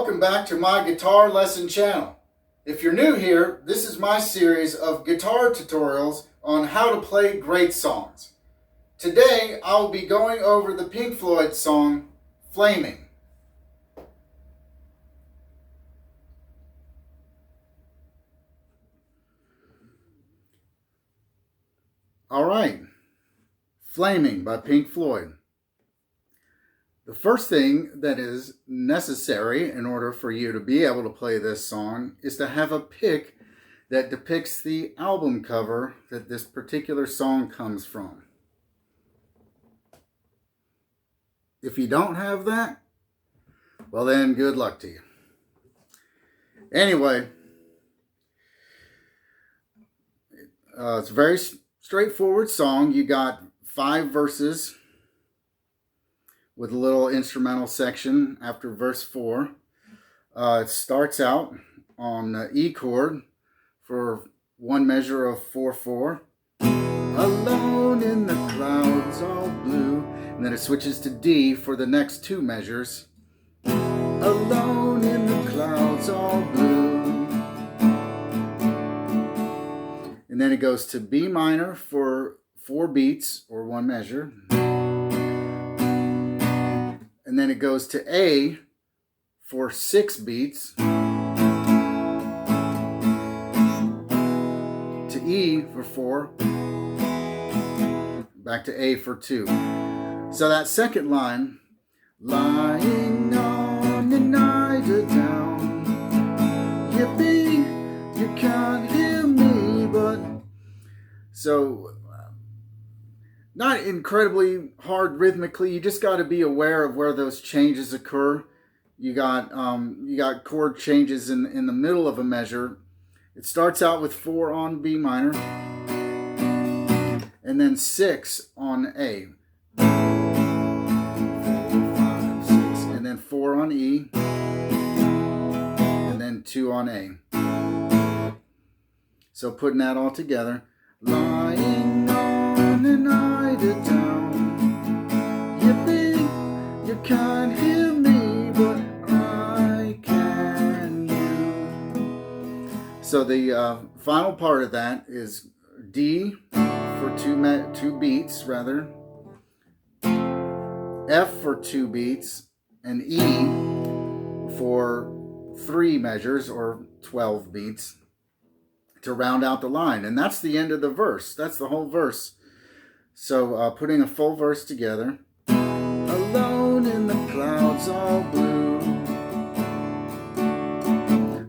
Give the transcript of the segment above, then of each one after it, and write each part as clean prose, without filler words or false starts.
welcome back to my guitar lesson channel. If you're new here, this is my series of guitar tutorials on how to play great songs. Today, I'll be going over the Pink Floyd song, Flaming. Alright, Flaming by Pink Floyd. The first thing that is necessary in order for you to be able to play this song is to have a pick that depicts the album cover that this particular song comes from. If you don't have that, well then, good luck to you. Anyway, it's a very straightforward song. You got 5 verses with a little instrumental section after verse 4. It starts out on the E chord for one measure of 4/4. Alone in the clouds all blue. And then it switches to D for the next 2 measures. Alone in the clouds all blue. And then it goes to B minor for 4 beats or 1 measure. And then it goes to A for 6 beats, to E for 4, back to A for 2. So that second line, lying on an eider down, yippee, you can't hear me, but... So... not incredibly hard rhythmically. You just got to be aware of where those changes occur. You got chord changes in the middle of a measure. It starts out with 4 on B minor, and then 6 on A. 4, 5, 6, and then 4 on E, and then 2 on A. So putting that all together, lying on an eider down, yippee, you can't hear me, but I can you. So the final part of that is D for 2 beats rather, F for 2 beats, and E for 3 measures or 12 beats to round out the line. And that's the end of the verse. That's the whole verse. So putting a full verse together. Alone in the clouds all blue,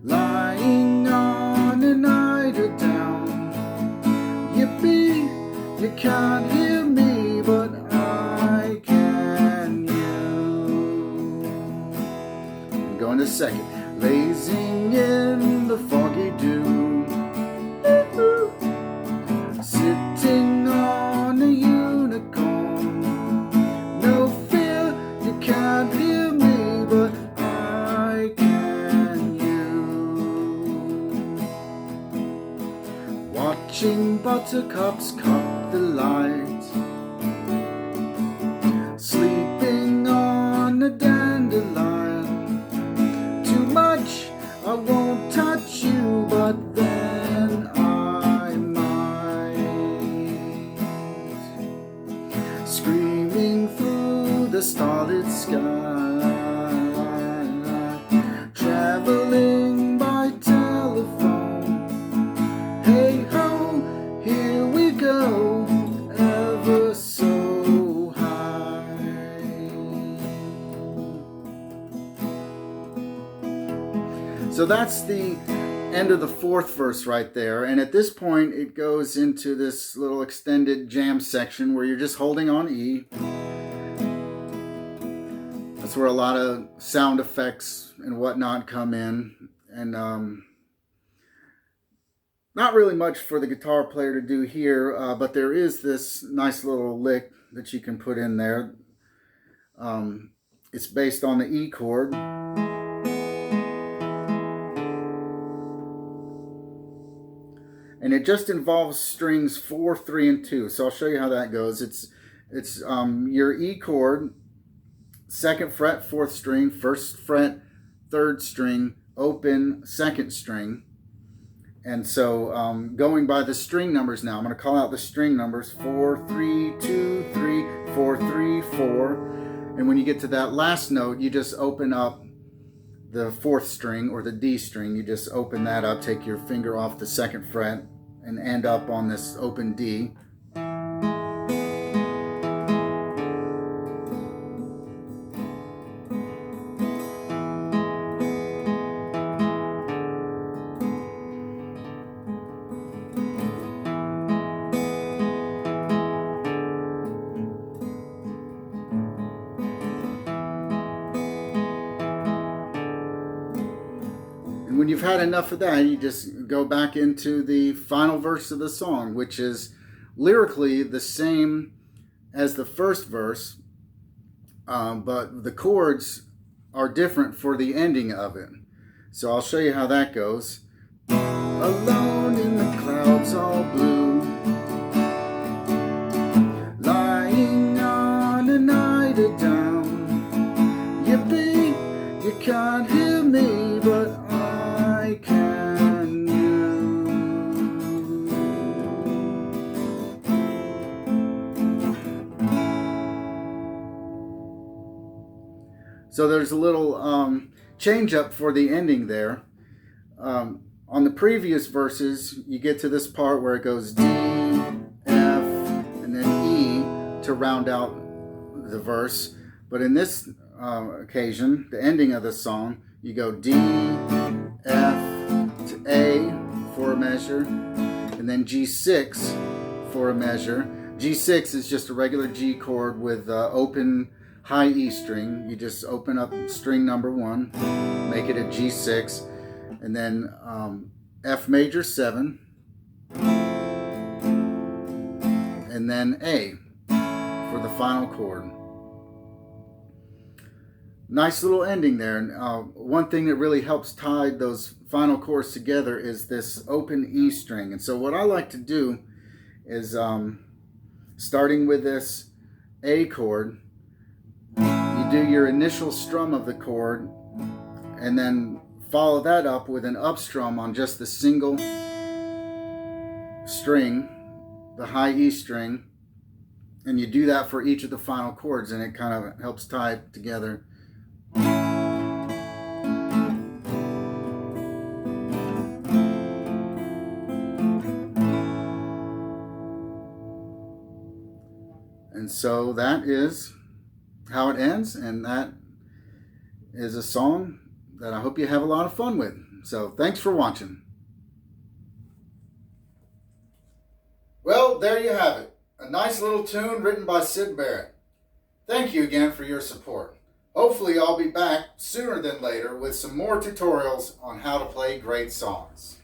lying on an eider down, yippee, you can't hear me, but I can you. And going to second. Lazing in the foggy dew, sitting on a unicorn, no fear, you can't hear me, but I can you. Watching buttercups cup the light, sleeping on a dandelion, too much, I won't touch you, but then I might. Screaming through the starlit sky, traveling by telephone, hey ho, here we go, ever so high. So that's the end of the 4th verse right there. And at this point, it goes into this little extended jam section where you're just holding on E. That's where a lot of sound effects and whatnot come in. And not really much for the guitar player to do here, but there is this nice little lick that you can put in there. It's based on the E chord. And it just involves strings 4, 3, and 2. So I'll show you how that goes. It's your E chord, 2nd fret, 4th string, 1st fret, third string, open second string. And so going by the string numbers now, I'm going to call out the string numbers: 4, 3, 2, 3, 4, 3, 4. And when you get to that last note, you just open up the fourth string, or the D string. You just open that up, take your finger off the second fret, and end up on this open D. When you've had enough of that, you just go back into the final verse of the song, which is lyrically the same as the first verse, but the chords are different for the ending of it. So I'll show you how that goes. Alone in the clouds all blue, lying on an eider down. Yippee, you can't hear me, but I can you. So there's a little change up for the ending there. On the previous verses, you get to this part where it goes D, F, and then E to round out the verse. But in this occasion, the ending of the song, you go D, F to A for a measure, and then G6 for a measure. G6 is just a regular G chord with open high E string. You just open up string number 1, make it a G6, and then F major 7, and then A for the final chord. Nice little ending there. And one thing that really helps tie those final chords together is this open E string. And so what I like to do is, starting with this A chord, you do your initial strum of the chord, and then follow that up with an up strum on just the single string, the high E string, and you do that for each of the final chords, and it kind of helps tie it together. And so that is how it ends, and that is a song that I hope you have a lot of fun with. So thanks for watching. Well, there you have it. A nice little tune written by Sid Barrett. Thank you again for your support. Hopefully I'll be back sooner than later with some more tutorials on how to play great songs.